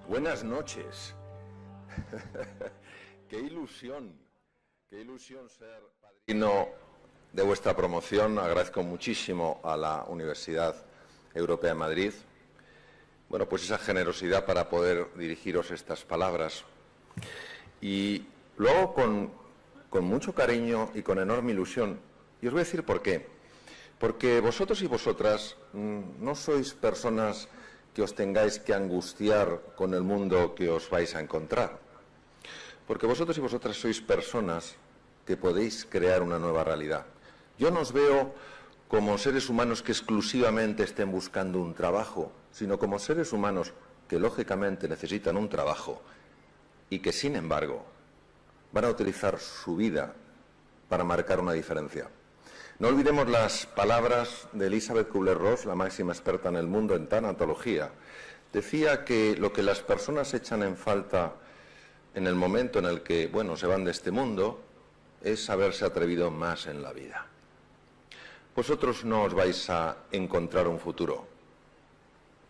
Buenas noches. Qué ilusión ser padrino de vuestra promoción. Agradezco muchísimo a la Universidad Europea de Madrid, bueno, pues esa generosidad para poder dirigiros estas palabras. Y lo hago con mucho cariño y con enorme ilusión. Y os voy a decir por qué. Porque vosotros y vosotras no sois personas que os tengáis que angustiar con el mundo que os vais a encontrar. Porque vosotros y vosotras sois personas que podéis crear una nueva realidad. Yo no os veo como seres humanos que exclusivamente estén buscando un trabajo, sino como seres humanos que lógicamente necesitan un trabajo y que, sin embargo, van a utilizar su vida para marcar una diferencia. No olvidemos las palabras de Elisabeth Kubler-Ross, la máxima experta en el mundo en tanatología. Decía que lo que las personas echan en falta en el momento en el que, bueno, se van de este mundo, es haberse atrevido más en la vida. Vosotros no os vais a encontrar un futuro,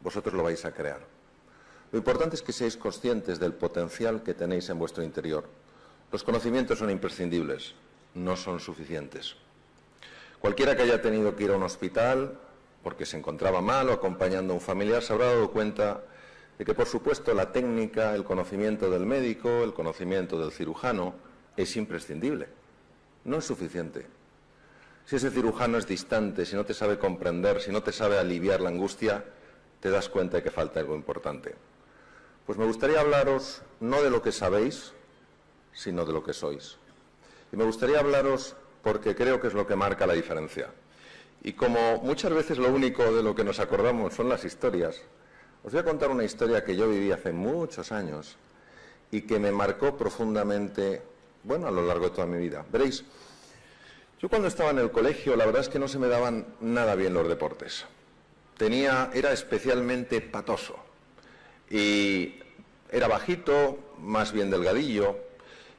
vosotros lo vais a crear. Lo importante es que seáis conscientes del potencial que tenéis en vuestro interior. Los conocimientos son imprescindibles, no son suficientes. Cualquiera que haya tenido que ir a un hospital porque se encontraba mal o acompañando a un familiar se habrá dado cuenta de que, por supuesto, la técnica, el conocimiento del médico, el conocimiento del cirujano es imprescindible. No es suficiente. Si ese cirujano es distante, si no te sabe comprender, si no te sabe aliviar la angustia, te das cuenta de que falta algo importante. Pues me gustaría hablaros no de lo que sabéis, sino de lo que sois. Y me gustaría hablaros porque creo que es lo que marca la diferencia. Y como muchas veces lo único de lo que nos acordamos son las historias, os voy a contar una historia que yo viví hace muchos años y que me marcó profundamente, bueno, a lo largo de toda mi vida. Veréis, yo cuando estaba en el colegio, la verdad es que no se me daban nada bien los deportes. Era especialmente patoso y era bajito, más bien delgadillo.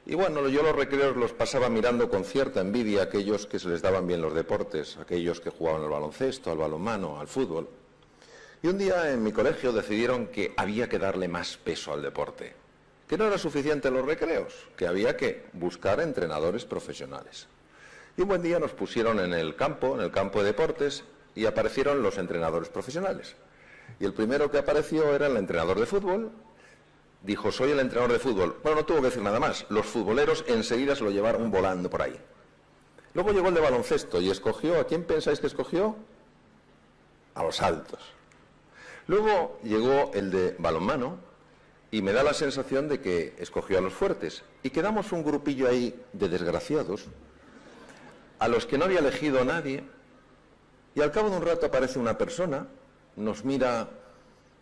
Y bueno, yo los recreos los pasaba mirando con cierta envidia a aquellos que se les daban bien los deportes, aquellos que jugaban al baloncesto, al balonmano, al fútbol. Y un día en mi colegio decidieron que había que darle más peso al deporte, que no era suficiente los recreos, que había que buscar entrenadores profesionales. Y un buen día nos pusieron en el campo de deportes, y aparecieron los entrenadores profesionales. Y el primero que apareció era el entrenador de fútbol. Dijo, soy el entrenador de fútbol. Bueno, no tuvo que decir nada más. Los futboleros enseguida se lo llevaron volando por ahí. Luego llegó el de baloncesto y escogió, ¿a quién pensáis que escogió? A los altos. Luego llegó el de balonmano y me da la sensación de que escogió a los fuertes. Y quedamos un grupillo ahí de desgraciados, a los que no había elegido nadie, y al cabo de un rato aparece una persona, nos mira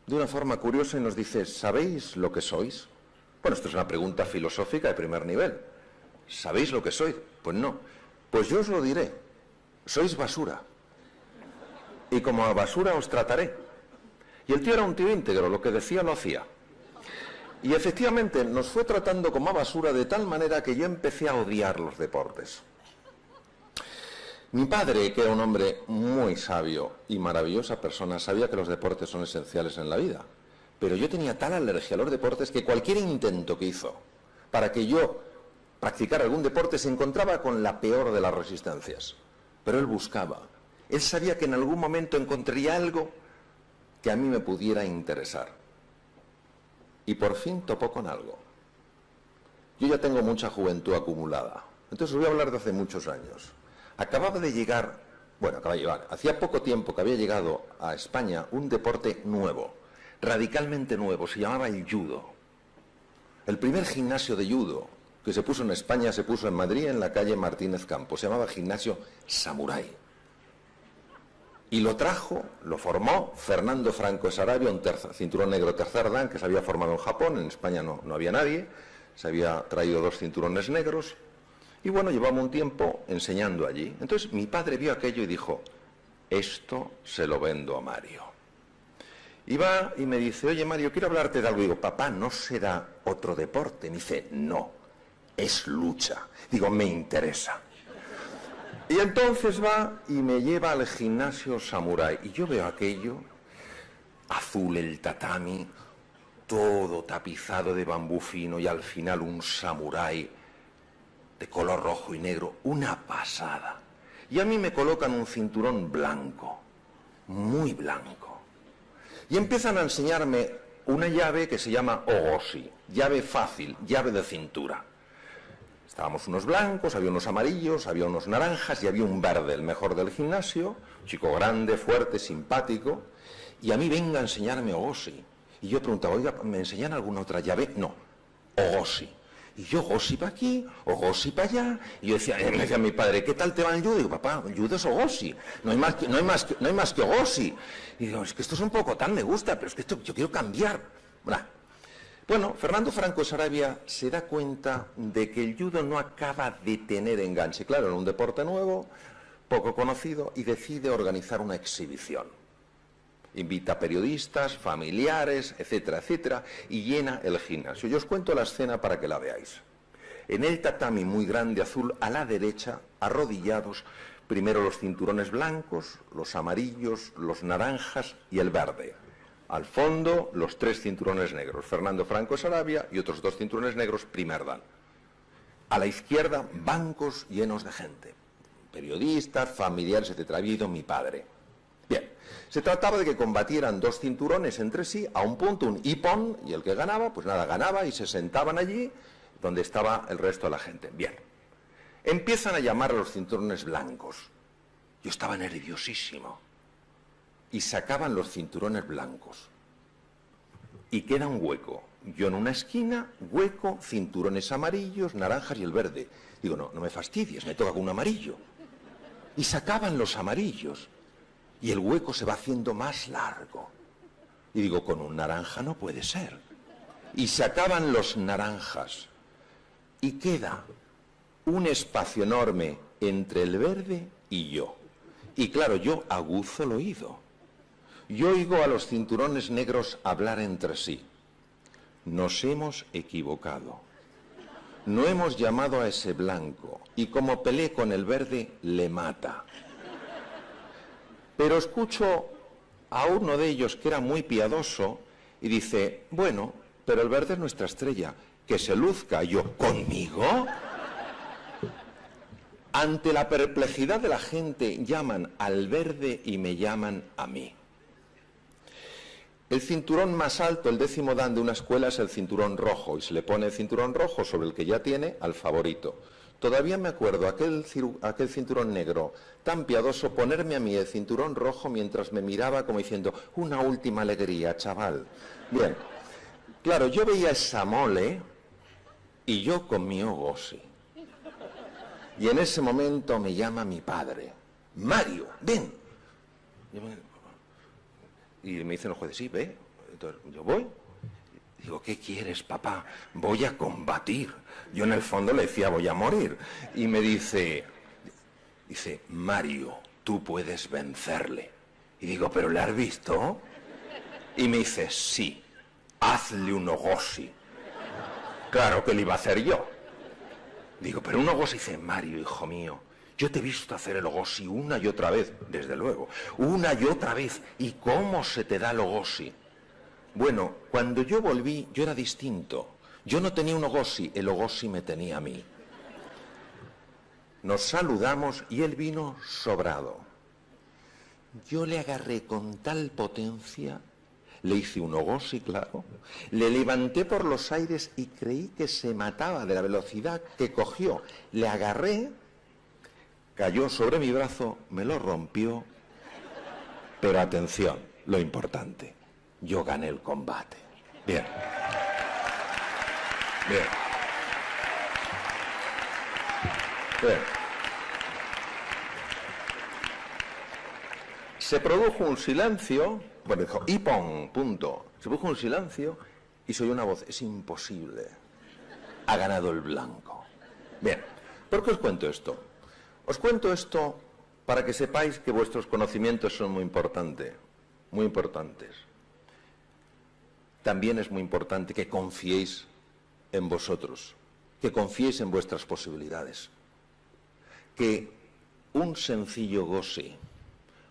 de una forma curiosa y nos dice, ¿sabéis lo que sois? Bueno, esto es una pregunta filosófica de primer nivel. ¿Sabéis lo que sois? Pues no. Pues yo os lo diré. Sois basura. Y como a basura os trataré. Y el tío era un tío íntegro, lo que decía lo hacía. Y efectivamente nos fue tratando como a basura de tal manera que yo empecé a odiar los deportes. Mi padre, que era un hombre muy sabio y maravillosa persona, sabía que los deportes son esenciales en la vida. Pero yo tenía tal alergia a los deportes que cualquier intento que hizo para que yo practicara algún deporte se encontraba con la peor de las resistencias. Pero él buscaba. Él sabía que en algún momento encontraría algo que a mí me pudiera interesar. Y por fin topó con algo. Yo ya tengo mucha juventud acumulada. Entonces os voy a hablar de hace muchos años. Acababa de llegar, hacía poco tiempo que había llegado a España un deporte nuevo, radicalmente nuevo, se llamaba el judo. El primer gimnasio de judo que se puso en España se puso en Madrid, en la calle Martínez Campos, se llamaba Gimnasio Samurai. Y lo formó Fernando Franco Sarabia, un cinturón negro tercer dan que se había formado en Japón, en España no había nadie, se había traído 2 cinturones negros. Y bueno, llevamos un tiempo enseñando allí. Entonces mi padre vio aquello y dijo, esto se lo vendo a Mario. Y va y me dice, oye Mario, quiero hablarte de algo. Y digo, papá, ¿no será otro deporte? Me dice, no, es lucha. Digo, me interesa. Y entonces va y me lleva al Gimnasio Samurai. Y yo veo aquello, azul el tatami, todo tapizado de bambú fino y al final un samurái de color rojo y negro, una pasada. Y a mí me colocan un cinturón blanco, muy blanco. Y empiezan a enseñarme una llave que se llama ogoshi, llave fácil, llave de cintura. Estábamos unos blancos, había unos amarillos, había unos naranjas y había un verde, el mejor del gimnasio, chico grande, fuerte, simpático, y a mí venga a enseñarme ogoshi. Y yo preguntaba, oiga, ¿me enseñan alguna otra llave? No, ogoshi. Y yo, ogoshi para aquí, ogoshi para allá. Y yo decía, me decía mi padre, ¿qué tal te va el judo? Y digo, papá, el judo es ogoshi, no hay más que ogoshi. Y digo, es que esto es un poco tal, me gusta, pero es que esto yo quiero cambiar. Bueno, Fernando Franco de Sarabia se da cuenta de que el judo no acaba de tener enganche. Claro, en un deporte nuevo, poco conocido, y decide organizar una exhibición. Invita a periodistas, familiares, etcétera, etcétera, y llena el gimnasio. Yo os cuento la escena para que la veáis. En el tatami muy grande azul, a la derecha, arrodillados, primero los cinturones blancos, los amarillos, los naranjas y el verde. Al fondo, los 3 cinturones negros, Fernando Franco de Sarabia y otros 2 cinturones negros, primer dan. A la izquierda, bancos llenos de gente, periodistas, familiares, etcétera. Había ido mi padre. Bien, se trataba de que combatieran 2 cinturones entre sí, a un punto, un ippon, y el que ganaba, pues nada, ganaba y se sentaban allí donde estaba el resto de la gente. Bien, empiezan a llamar a los cinturones blancos. Yo estaba nerviosísimo. Y sacaban los cinturones blancos. Y queda un hueco. Yo en una esquina, hueco, cinturones amarillos, naranjas y el verde. Digo, no me fastidies, me toca con un amarillo. Y sacaban los amarillos. Y el hueco se va haciendo más largo. Y digo, con un naranja no puede ser. Y sacaban los naranjas. Y queda un espacio enorme entre el verde y yo. Y claro, yo aguzo el oído. Yo oigo a los cinturones negros hablar entre sí. Nos hemos equivocado. No hemos llamado a ese blanco. Y como peleé con el verde, le mata. Pero escucho a uno de ellos que era muy piadoso y dice, bueno, pero el verde es nuestra estrella, que se luzca. Yo, ¿conmigo? Ante la perplejidad de la gente, llaman al verde y me llaman a mí. El cinturón más alto, el 10º dan de una escuela, es el cinturón rojo, y se le pone el cinturón rojo sobre el que ya tiene al favorito. Todavía me acuerdo aquel cinturón negro tan piadoso ponerme a mí el cinturón rojo mientras me miraba como diciendo, una última alegría, chaval. Bien, claro, yo veía esa mole y yo con mi ogoshi. Y en ese momento me llama mi padre, Mario, ven. Y me dicen los jueces, sí, ve. Entonces yo voy. Digo, ¿qué quieres, papá? Voy a combatir. Yo en el fondo le decía, voy a morir. Y me dice, Mario, tú puedes vencerle. Y digo, ¿pero le has visto? Y me dice, sí, hazle un ogoshi. Claro que le iba a hacer yo. Digo, pero un ogoshi. Dice, Mario, hijo mío, yo te he visto hacer el ogoshi una y otra vez, desde luego, una y otra vez. ¿Y cómo se te da el ogoshi? Bueno, cuando yo volví, yo era distinto. Yo no tenía un ogoshi, el ogoshi me tenía a mí. Nos saludamos y él vino sobrado. Yo le agarré con tal potencia, le hice un ogoshi, claro, le levanté por los aires y creí que se mataba de la velocidad que cogió. Le agarré, cayó sobre mi brazo, me lo rompió, pero atención, lo importante. Yo gané el combate. Bien. Bien. Bien. Se produjo un silencio, bueno, dijo, Ippon, punto. Se produjo un silencio y se oyó una voz, es imposible. Ha ganado el blanco. Bien. ¿Por qué os cuento esto? Os cuento esto para que sepáis que vuestros conocimientos son muy importantes. Muy importantes. También es muy importante que confiéis en vosotros, que confiéis en vuestras posibilidades. Que un sencillo goshi,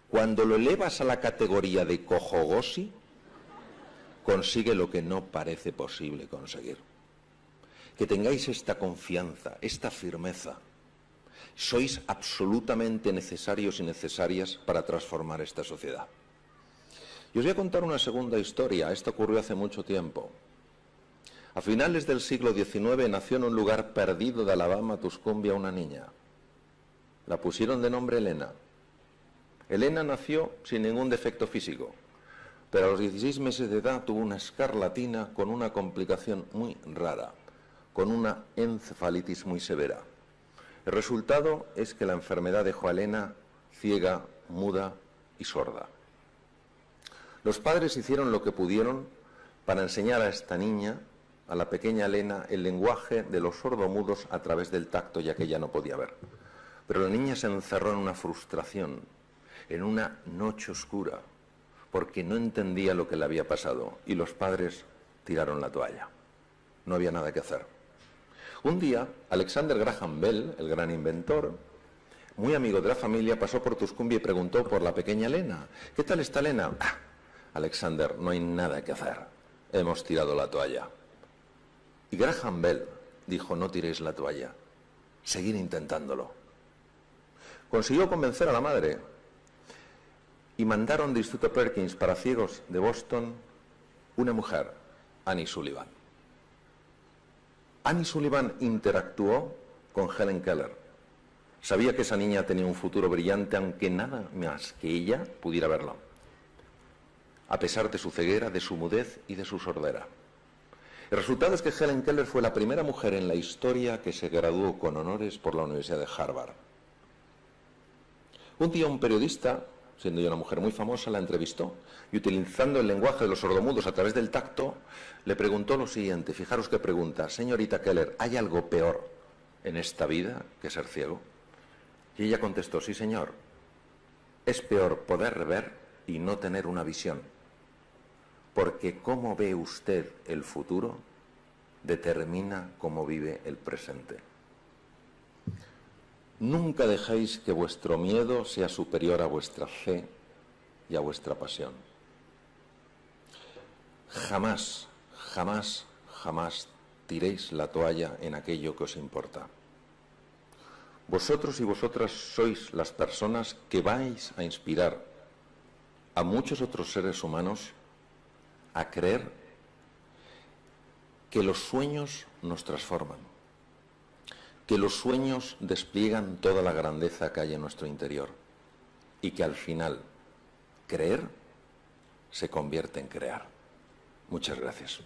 cuando lo elevas a la categoría de kojo goshi, consigue lo que no parece posible conseguir. Que tengáis esta confianza, esta firmeza. Sois absolutamente necesarios y necesarias para transformar esta sociedad. Y os voy a contar una segunda historia. Esto ocurrió hace mucho tiempo. A finales del siglo XIX nació en un lugar perdido de Alabama, Tuscumbia, una niña. La pusieron de nombre Elena. Elena nació sin ningún defecto físico, pero a los 16 meses de edad tuvo una escarlatina con una complicación muy rara, con una encefalitis muy severa. El resultado es que la enfermedad dejó a Elena ciega, muda y sorda. Los padres hicieron lo que pudieron para enseñar a esta niña, a la pequeña Elena, el lenguaje de los sordomudos a través del tacto, ya que ella no podía ver. Pero la niña se encerró en una frustración, en una noche oscura, porque no entendía lo que le había pasado, y los padres tiraron la toalla. No había nada que hacer. Un día, Alexander Graham Bell, el gran inventor, muy amigo de la familia, pasó por Tuscumbia y preguntó por la pequeña Elena. ¿Qué tal está Elena? Ah, Alexander, no hay nada que hacer. Hemos tirado la toalla. Y Graham Bell dijo, no tiréis la toalla, seguid intentándolo. Consiguió convencer a la madre y mandaron del Instituto Perkins para ciegos de Boston una mujer, Annie Sullivan. Annie Sullivan interactuó con Helen Keller. Sabía que esa niña tenía un futuro brillante, aunque nada más que ella pudiera verlo, a pesar de su ceguera, de su mudez y de su sordera. El resultado es que Helen Keller fue la primera mujer en la historia que se graduó con honores por la Universidad de Harvard. Un día un periodista, siendo ella una mujer muy famosa, la entrevistó y utilizando el lenguaje de los sordomudos a través del tacto, le preguntó lo siguiente. Fijaros qué pregunta. Señorita Keller, ¿hay algo peor en esta vida que ser ciego? Y ella contestó, sí señor, es peor poder ver y no tener una visión, porque cómo ve usted el futuro determina cómo vive el presente. Nunca dejéis que vuestro miedo sea superior a vuestra fe y a vuestra pasión. Jamás, jamás, jamás tiréis la toalla en aquello que os importa. Vosotros y vosotras sois las personas que vais a inspirar a muchos otros seres humanos a creer que los sueños nos transforman, que los sueños despliegan toda la grandeza que hay en nuestro interior y que al final creer se convierte en crear. Muchas gracias.